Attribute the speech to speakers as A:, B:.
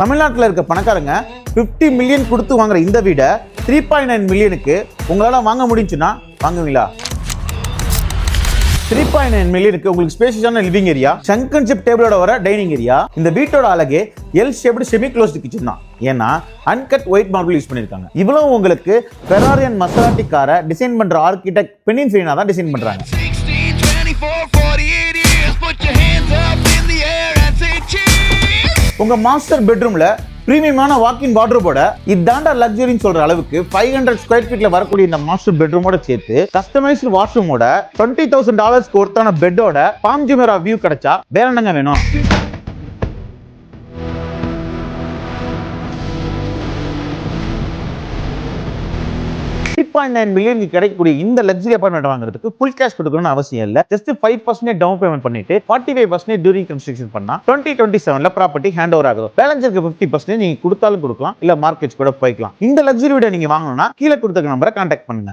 A: தமிழ்நாட்டில் இருக்க பணக்காரங்க 50 மில்லியன் கொடுத்து வாங்குற இந்த வீடை 3.9 மில்லியனுக்கு உங்களால வாங்க முடிஞ்சுன்னா வாங்குவீங்களா? 3.9 மில்லியனுக்கு உங்களுக்கு ஸ்பேஷியஸான லிவிங் ஏரியா, சங்கன் சிப் டேபிளோட வர டைனிங் ஏரியா. இந்த வீட்டோட அழகே L shaped semi closed kitchen தான். ஏன்னா அன்கட் ஒயிட் மார்பிள் யூஸ் பண்ணிருக்காங்க. இவ்வளவு உங்களுக்கு ஃபெராரி அண்ட் மசராட்டி காரை டிசைன் பண்ற ஆர்கிடெக்ட் பெனின்ஃபிலினா தான் டிசைன் பண்றாங்க. உங்க மாஸ்டர் பெட்ரூம்ல பிரீமியமான வாக்கின் வார்ட்ரோபோட இதாண்டா லக்ஸரின்னு சொல்ற அளவுக்கு 500 ஸ்கொயர் ஃபீட்ல வரக்கூடிய இந்த மாஸ்டர் பெட்ரூமோட சேர்த்து கஸ்டமைஸ்டு வாஷ்ரூமோட $20,000 ஒர்த்தான பெட்டோட பாம் ஜுமேரா வியூ கிடைச்சா வேற என்னங்க வேணும்? 3.9 மில்லியனுக்கு கிடைக்கக்கூடிய இந்த லக்ஸரி அபார்ட்மெண்ட் வாங்குறதுக்கு ஃபுல் கேஷ் கொடுக்கணும்னு அவசியம் இல்லை. ஜஸ்ட் 5% டவுன் பேமெண்ட் பண்ணிட்டு 45% டியூரிங் கன்ஸ்ட்ரக்ஷன் பண்ணா 2027ல ப்ராப்பர்ட்டி ஹேண்ட் ஓவர் ஆகும். பேலன்ஸ் இருக்க 50% நீங்க கொடுத்தாலும் கொடுக்கலாம், இல்ல மார்க்கெட்ஸ் கூட போய்க்கலாம். இந்த லக்ஸரி வீட நீங்க வாங்கணும்னா கீழே கொடுத்த நம்பரை கான்டாக்ட் பண்ணுங்க.